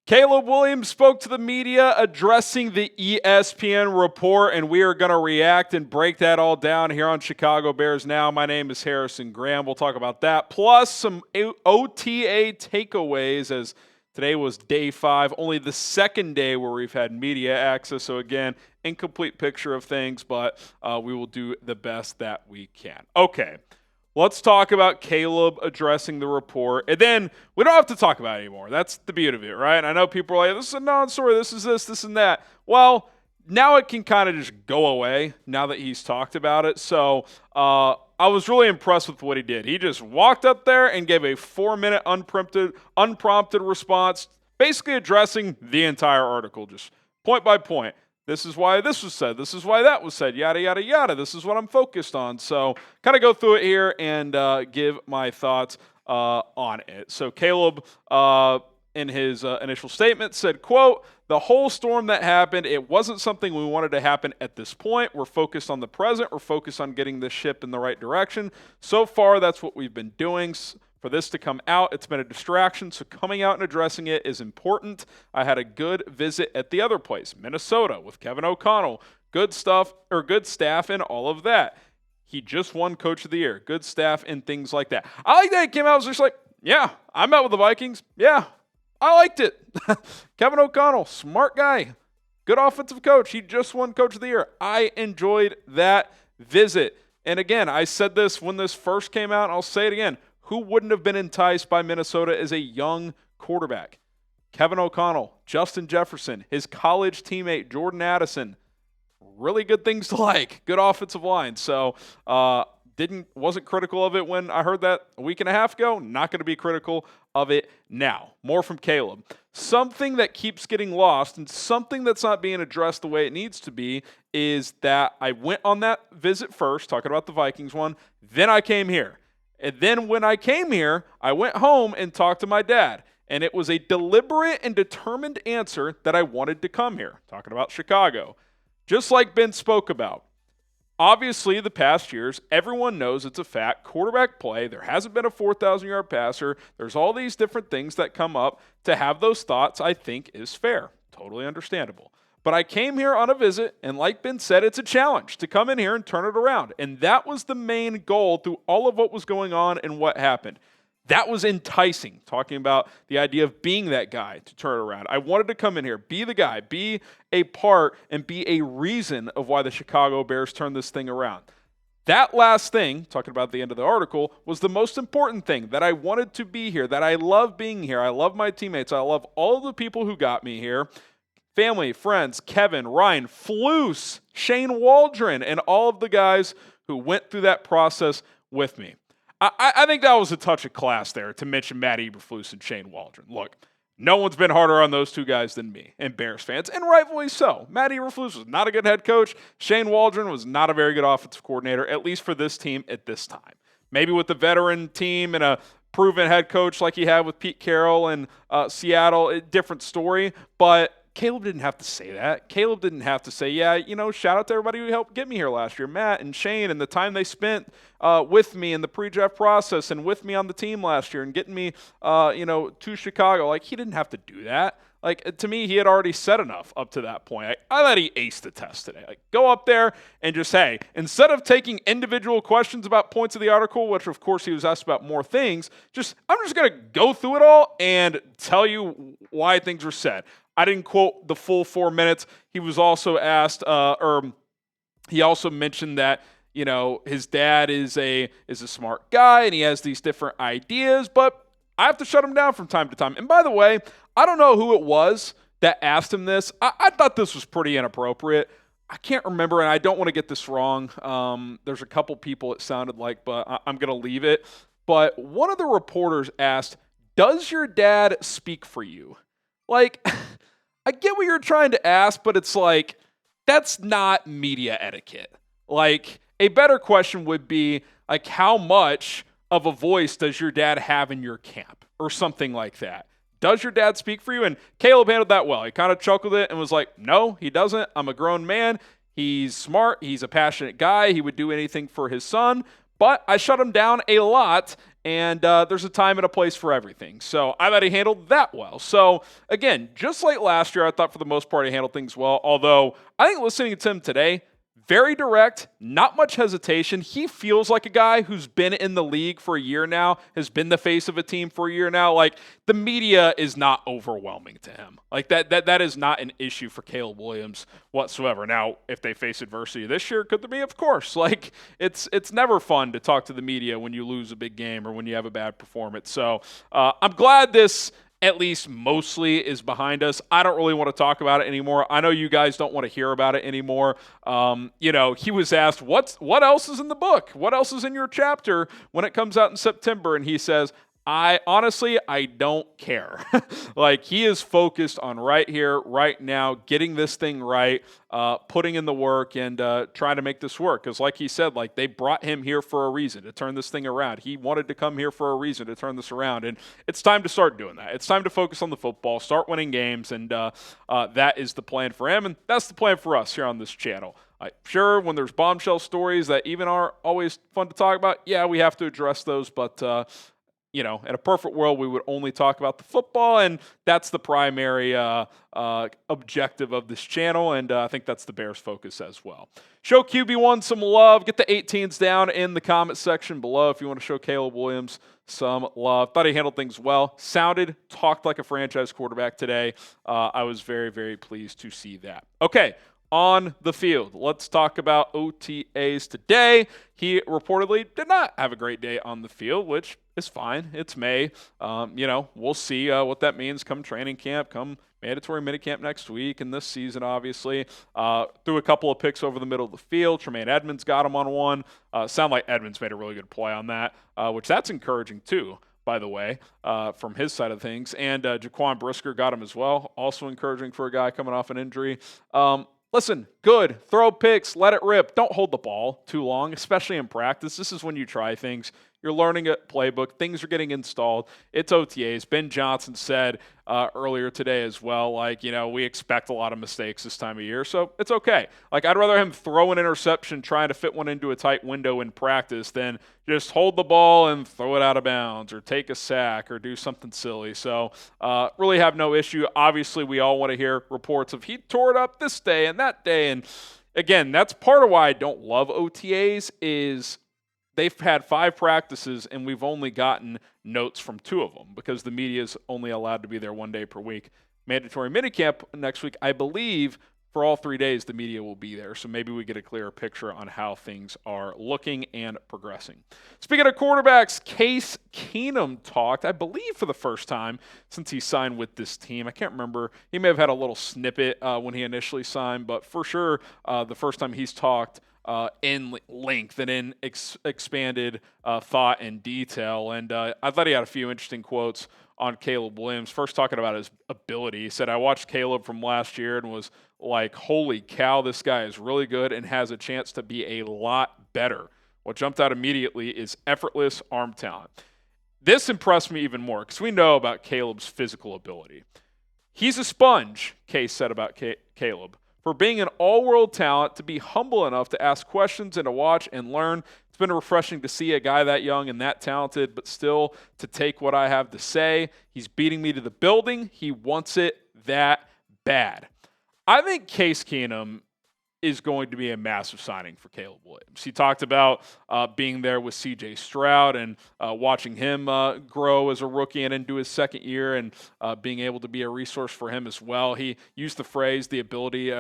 Caleb Williams spoke to the media addressing the ESPN report, and we are going to react and break that all down here on Chicago Bears Now. My name is Harrison Graham. We'll talk about that, plus some OTA takeaways, as today was day 5, only the second day where we've had media access. So again, incomplete picture of things, but we will do the best that we can. Okay. Let's talk about Caleb addressing the report, and then we don't have to talk about it anymore. That's the beauty of it, right? And I know people are like, this is a non-story, this is this, and that. Well, now it can kind of just go away now that he's talked about it. So I was really impressed with what he did. He just walked up there and gave a 4-minute unprompted response, basically addressing the entire article, just point by point. This is why this was said. This is why that was said. Yada, yada, yada. This is what I'm focused on. So kind of go through it here and give my thoughts on it. So Caleb, in his initial statement, said, quote, "The whole storm that happened, it wasn't something we wanted to happen at this point. We're focused on the present. We're focused on getting the ship in the right direction. So far, that's what we've been doing. For this to come out, it's been a distraction, so coming out and addressing it is important. I had a good visit at the other place, Minnesota, with Kevin O'Connell. Good staff and all of that. He just won Coach of the Year. Good staff and things like that." I like that he came out and was just like, yeah, I met with the Vikings. Yeah, I liked it. Kevin O'Connell, smart guy. Good offensive coach. He just won Coach of the Year. I enjoyed that visit. And again, I said this when this first came out, and I'll say it again. Who wouldn't have been enticed by Minnesota as a young quarterback? Kevin O'Connell, Justin Jefferson, his college teammate Jordan Addison. Really good things to like. Good offensive line. So wasn't critical of it when I heard that a week and a half ago. Not going to be critical of it now. More from Caleb. Something that keeps getting lost and something that's not being addressed the way it needs to be is that I went on that visit first, talking about the Vikings one. Then I came here. And then when I came here, I went home and talked to my dad. And it was a deliberate and determined answer that I wanted to come here, talking about Chicago. Just like Ben spoke about. Obviously, the past years, everyone knows it's a fact. Quarterback play, there hasn't been a 4,000-yard passer. There's all these different things that come up. To have those thoughts, I think, is fair. Totally understandable. But I came here on a visit, and like Ben said, it's a challenge to come in here and turn it around. And that was the main goal through all of what was going on and what happened. That was enticing, talking about the idea of being that guy to turn it around. I wanted to come in here, be the guy, be a part, and be a reason of why the Chicago Bears turned this thing around. That last thing, talking about the end of the article, was the most important thing, that I wanted to be here, that I love being here. I love my teammates. I love all of the people who got me here. Family, friends, Kevin, Ryan, Flus, Shane Waldron, and all of the guys who went through that process with me. I think that was a touch of class there to mention Matt Eberflus and Shane Waldron. Look, no one's been harder on those two guys than me and Bears fans, and rightfully so. Matt Eberflus was not a good head coach. Shane Waldron was not a very good offensive coordinator, at least for this team at this time. Maybe with the veteran team and a proven head coach like he had with Pete Carroll and Seattle, a different story, but Caleb didn't have to say that. Caleb didn't have to say, yeah, shout out to everybody who helped get me here last year, Matt and Shane, and the time they spent with me in the pre-draft process and with me on the team last year and getting me, to Chicago. Like, he didn't have to do that. Like, to me, he had already said enough up to that point. I thought he aced the test today. Like, go up there and just, hey, instead of taking individual questions about points of the article, which, of course, he was asked about more things, I'm just going to go through it all and tell you why things were said. I didn't quote the full 4 minutes. He was also asked, he also mentioned that, his dad is a smart guy and he has these different ideas, but I have to shut him down from time to time. And by the way, I don't know who it was that asked him this. I thought this was pretty inappropriate. I can't remember, and I don't want to get this wrong. There's a couple people it sounded like, but I'm going to leave it. But one of the reporters asked, "Does your dad speak for you?" Like, I get what you're trying to ask, but it's like, that's not media etiquette. Like, a better question would be, like, how much of a voice does your dad have in your camp? Or something like that. Does your dad speak for you? And Caleb handled that well. He kind of chuckled it and was like, no, he doesn't. I'm a grown man. He's smart. He's a passionate guy. He would do anything for his son. but I shut him down a lot, and there's a time and a place for everything. So I thought he handled that well. So again, just like last year, I thought for the most part he handled things well, although I think listening to him today, very direct, not much hesitation. He feels like a guy who's been in the league for a year now, has been the face of a team for a year now. Like, the media is not overwhelming to him. Like, that is not an issue for Caleb Williams whatsoever. Now, if they face adversity this year, could there be? Of course. Like, it's never fun to talk to the media when you lose a big game or when you have a bad performance. So I'm glad this at least mostly is behind us. I don't really want to talk about it anymore. I know you guys don't want to hear about it anymore. He was asked, what else is in the book? What else is in your chapter when it comes out in September? And he says, I don't care. Like, he is focused on right here, right now, getting this thing right, putting in the work, and trying to make this work. Because like he said, like, they brought him here for a reason, to turn this thing around. He wanted to come here for a reason, to turn this around. And it's time to start doing that. It's time to focus on the football, start winning games, and that is the plan for him. And that's the plan for us here on this channel. Sure, when there's bombshell stories that even are always fun to talk about, yeah, we have to address those, but in a perfect world, we would only talk about the football, and that's the primary objective of this channel, and I think that's the Bears' focus as well. Show QB1 some love. Get the 18s down in the comment section below if you want to show Caleb Williams some love. Thought he handled things well. Talked like a franchise quarterback today. I was very, very pleased to see that. Okay. On the field, let's talk about OTAs today. He reportedly did not have a great day on the field, which is fine. It's May. We'll see what that means come training camp, come mandatory minicamp next week, and this season, obviously. Threw a couple of picks over the middle of the field. Tremaine Edmonds got him on one. Sound like Edmonds made a really good play on that, which that's encouraging too, by the way, from his side of things. And Jaquan Brisker got him as well. Also encouraging for a guy coming off an injury. Listen, good. Throw picks. Let it rip. Don't hold the ball too long, especially in practice. This is when you try things. You're learning a playbook. Things are getting installed. It's OTAs. Ben Johnson said earlier today as well, we expect a lot of mistakes this time of year, so it's okay. Like, I'd rather him throw an interception trying to fit one into a tight window in practice than just hold the ball and throw it out of bounds or take a sack or do something silly. So really have no issue. Obviously, we all want to hear reports of he tore it up this day and that day. And again, that's part of why I don't love OTAs is they've had 5 practices, and we've only gotten notes from 2 of them because the media is only allowed to be there 1 day per week. Mandatory minicamp next week, I believe, for all 3 days, the media will be there. So maybe we get a clearer picture on how things are looking and progressing. Speaking of quarterbacks, Case Keenum talked, I believe for the first time since he signed with this team. I can't remember. He may have had a little snippet when he initially signed, but for sure the first time he's talked in length and in expanded thought and detail. And I thought he had a few interesting quotes on Caleb Williams. First, talking about his ability. He said, I watched Caleb from last year and was like, holy cow, this guy is really good and has a chance to be a lot better. What jumped out immediately is effortless arm talent. This impressed me even more because we know about Caleb's physical ability. He's a sponge, Case said about Caleb. For being an all-world talent, to be humble enough to ask questions and to watch and learn. It's been refreshing to see a guy that young and that talented, but still to take what I have to say. He's beating me to the building. He wants it that bad. I think Case Keenum is going to be a massive signing for Caleb Williams. He talked about being there with C.J. Stroud and watching him grow as a rookie and into his second year and being able to be a resource for him as well. He used the phrase, the ability,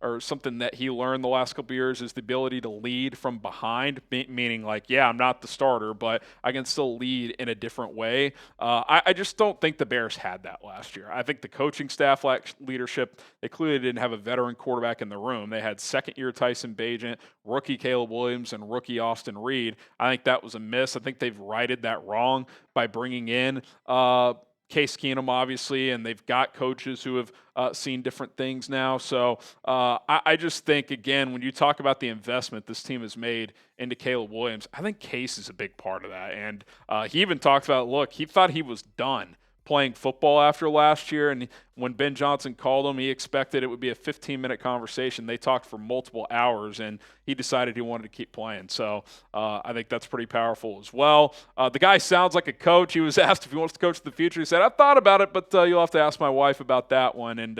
or something that he learned the last couple of years is the ability to lead from behind, meaning like, yeah, I'm not the starter, but I can still lead in a different way. I just don't think the Bears had that last year. I think the coaching staff lacked leadership. They clearly didn't have a veteran quarterback in the room. They had second-year Tyson Bagent, rookie Caleb Williams, and rookie Austin Reed. I think that was a miss. I think they've righted that wrong by bringing in Case Keenum, obviously, and they've got coaches who have seen different things now. So I just think, again, when you talk about the investment this team has made into Caleb Williams, I think Case is a big part of that. And he even talked about, look, he thought he was done playing football after last year, and when Ben Johnson called him, he expected it would be a 15-minute conversation. They talked for multiple hours, and he decided he wanted to keep playing. So I think that's pretty powerful as well. The guy sounds like a coach. He was asked if he wants to coach in the future. He said, "I've thought about it, but you'll have to ask my wife about that one." And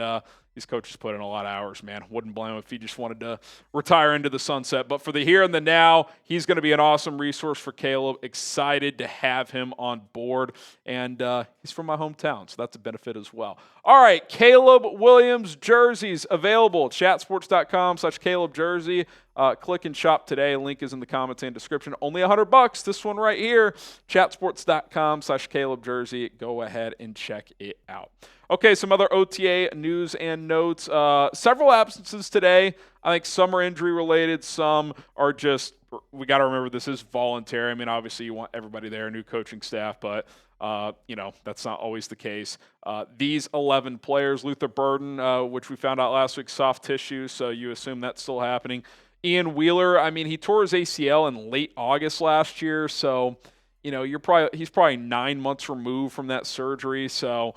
these coaches put in a lot of hours, man. Wouldn't blame him if he just wanted to retire into the sunset. But for the here and the now, he's going to be an awesome resource for Caleb. Excited to have him on board. And he's from my hometown, so that's a benefit as well. All right, Caleb Williams jerseys available. Chatsports.com/Caleb jersey. Click and shop today. Link is in the comments and description. Only $100. This one right here. Chatsports.com/Caleb jersey. Go ahead and check it out. Okay, some other OTA news and notes. Several absences today. I think some are injury related. Some are just, we got to remember this is voluntary. I mean, obviously you want everybody there, new coaching staff, but that's not always the case. These 11 players, Luther Burden, which we found out last week, soft tissue, so you assume that's still happening. Ian Wheeler, I mean, he tore his ACL in late August last year, so he's probably 9 months removed from that surgery, so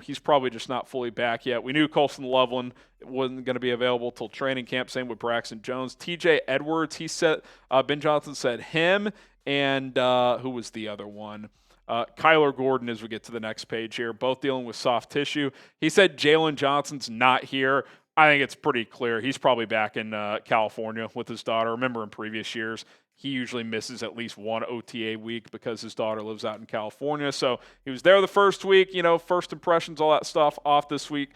he's probably just not fully back yet. We knew Colston Loveland wasn't going to be available till training camp. Same with Braxton Jones. TJ Edwards, he said Ben Johnson said him, and who was the other one? Kyler Gordon, as we get to the next page here, both dealing with soft tissue. He said Jalen Johnson's not here. I think it's pretty clear he's probably back in California with his daughter. Remember in previous years, he usually misses at least one OTA week because his daughter lives out in California. So he was there the first week, first impressions, all that stuff, off this week.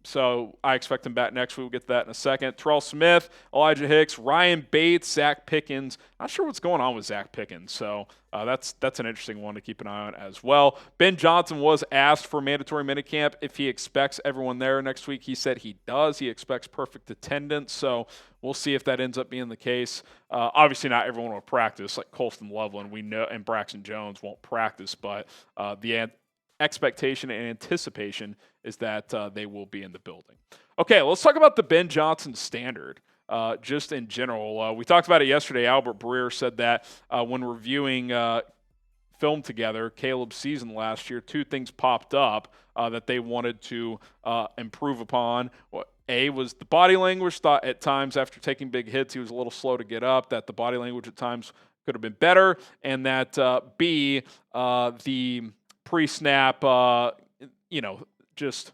So I expect him back next week. We'll get to that in a second. Terrell Smith, Elijah Hicks, Ryan Bates, Zach Pickens. Not sure what's going on with Zach Pickens. So that's an interesting one to keep an eye on as well. Ben Johnson was asked for mandatory minicamp if he expects everyone there next week. He said he does. He expects perfect attendance. So we'll see if that ends up being the case. Obviously, not everyone will practice. Like Colston Loveland, we know, and Braxton Jones won't practice, but the expectation and anticipation is that they will be in the building. Okay, let's talk about the Ben Johnson standard. Just in general, we talked about it yesterday. Albert Breer said that when reviewing film together, Caleb's season last year, two things popped up that they wanted to improve upon. A was the body language. Thought at times after taking big hits, he was a little slow to get up, that the body language at times could have been better. And that B, the pre-snap, just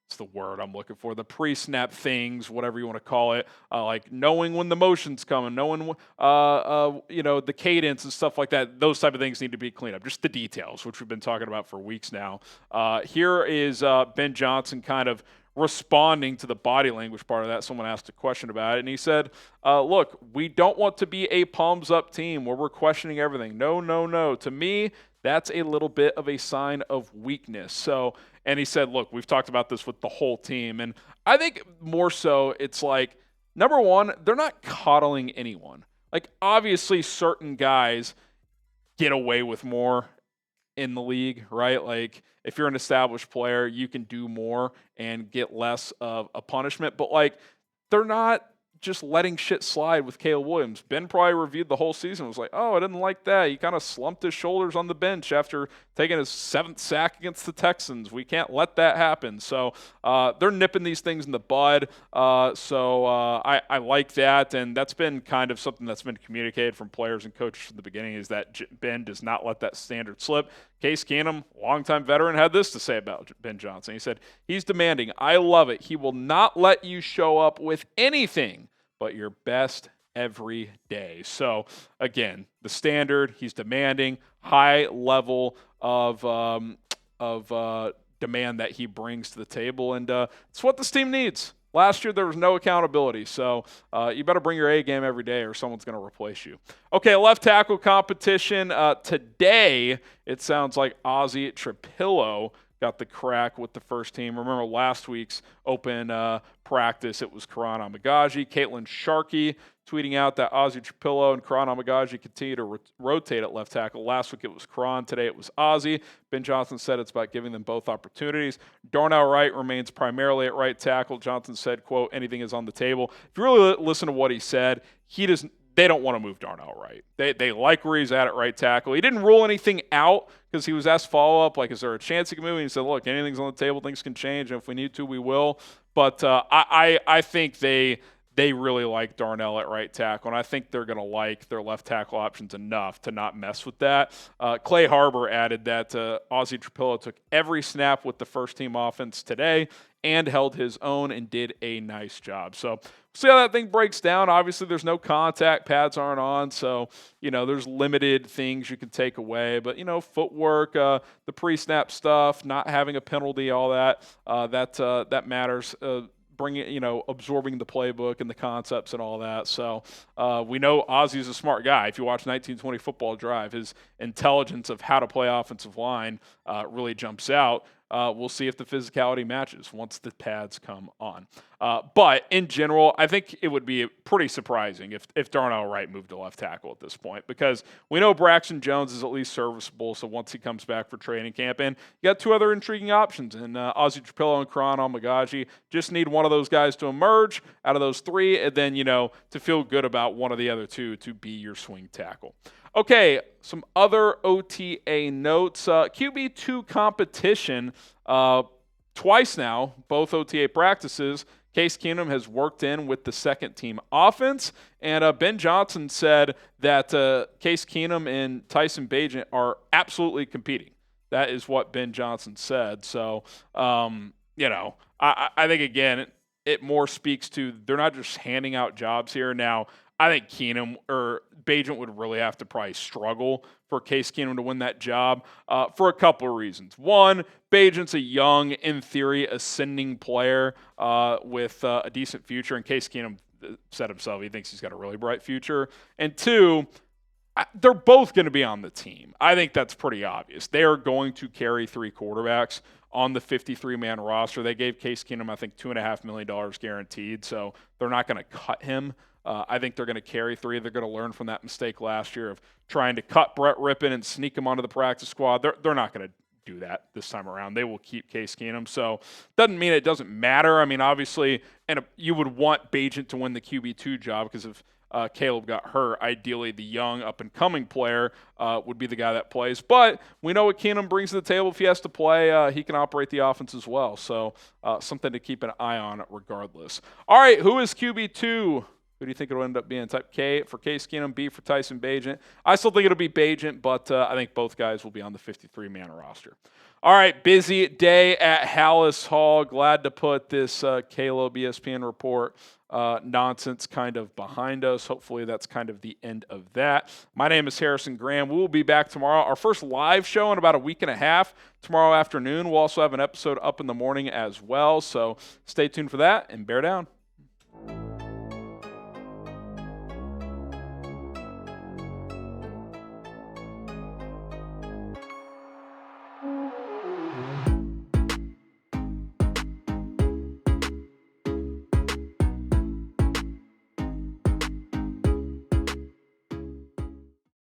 it's the word I'm looking for, the pre-snap things, whatever you want to call it, like knowing when the motion's coming, knowing, the cadence and stuff like that. Those type of things need to be cleaned up. Just the details, which we've been talking about for weeks now. Here is Ben Johnson kind of responding to the body language part of that. Someone asked a question about it, and he said, look, we don't want to be a palms-up team where we're questioning everything. No. To me, that's a little bit of a sign of weakness. So, and he said, look, we've talked about this with the whole team, and I think more so it's like, number one, they're not coddling anyone. Like, obviously, certain guys get away with more in the league, right? Like, if you're an established player, you can do more and get less of a punishment. But, like, they're not just letting shit slide with Caleb Williams. Ben probably reviewed the whole season, was like, oh, I didn't like that. He kind of slumped his shoulders on the bench after taking his 7th sack against the Texans. We can't let that happen. So they're nipping these things in the bud. So I like that, and that's been kind of something that's been communicated from players and coaches from the beginning, is that Ben does not let that standard slip. Case Keenum, longtime veteran, had this to say about Ben Johnson. He said, he's demanding. I love it. He will not let you show up with anything but your best every day. So, again, the standard, he's demanding, high level of demand that he brings to the table, and it's what this team needs. Last year, there was no accountability, so you better bring your A game every day or someone's going to replace you. Okay, left tackle competition. Today, it sounds like Ozzie Trapillo got the crack with the first team. Remember last week's open practice, it was Karan Amagaji. Caitlin Sharkey tweeting out that Ozzie Trapillo and Karan Amagaji continue to rotate at left tackle. Last week it was Karan. Today it was Ozzie. Ben Johnson said it's about giving them both opportunities. Darnell Wright remains primarily at right tackle. Johnson said, quote, anything is on the table. If you really listen to what he said, he they don't want to move Darnell Wright. They like where he's at right tackle. He didn't rule anything out because he was asked follow-up, like, is there a chance he can move? And he said, look, anything's on the table, things can change, and if we need to, we will. But I think they really like Darnell at right tackle, and I think they're going to like their left tackle options enough to not mess with that. Clay Harbor added that Ozzie Trapillo took every snap with the first-team offense today and held his own and did a nice job. So see how that thing breaks down. Obviously, there's no contact. Pads aren't on, so, there's limited things you can take away. But, footwork, the pre-snap stuff, not having a penalty, all that, that matters. Absorbing the playbook and the concepts and all that. So we know Ozzie's a smart guy. If you watch 1920 Football Drive, his intelligence of how to play offensive line really jumps out. We'll see if the physicality matches once the pads come on. But in general, I think it would be pretty surprising if Darnell Wright moved to left tackle at this point, because we know Braxton Jones is at least serviceable. So once he comes back for training camp, and you got two other intriguing options in Ozzie Trapillo and Karan Almagaji. Just need one of those guys to emerge out of those three, and then, to feel good about one of the other two to be your swing tackle. Okay, some other OTA notes. QB2 competition twice now, both OTA practices. Case Keenum has worked in with the second-team offense, and Ben Johnson said that Case Keenum and Tyson Bagent are absolutely competing. That is what Ben Johnson said. So, I think, again, it more speaks to they're not just handing out jobs here. Now, I think Keenum or Bagent would really have to probably struggle for Case Keenum to win that job for a couple of reasons. One, Bagent's a young, in theory, ascending player with a decent future. And Case Keenum said himself he thinks he's got a really bright future. And two, they're both going to be on the team. I think that's pretty obvious. They are going to carry three quarterbacks on the 53-man roster. They gave Case Keenum, I think, $2.5 million guaranteed, so they're not going to cut him. I think they're going to carry three. They're going to learn from that mistake last year of trying to cut Brett Rippon and sneak him onto the practice squad. They're not going to do that this time around. They will keep Case Keenum. So doesn't mean it doesn't matter. I mean, obviously, and you would want Bagent to win the QB2 job because if Caleb got hurt, ideally the young up-and-coming player would be the guy that plays. But we know what Keenum brings to the table. If he has to play, he can operate the offense as well. So something to keep an eye on regardless. All right, who is QB2? Who do you think it'll end up being? Type K for Case Keenum, B for Tyson Bagent. I still think it'll be Bagent, but I think both guys will be on the 53-man roster. All right, busy day at Hallis Hall. Glad to put this Caleb ESPN report nonsense kind of behind us. Hopefully that's kind of the end of that. My name is Harrison Graham. We will be back tomorrow. Our first live show in about a week and a half tomorrow afternoon. We'll also have an episode up in the morning as well. So stay tuned for that and bear down.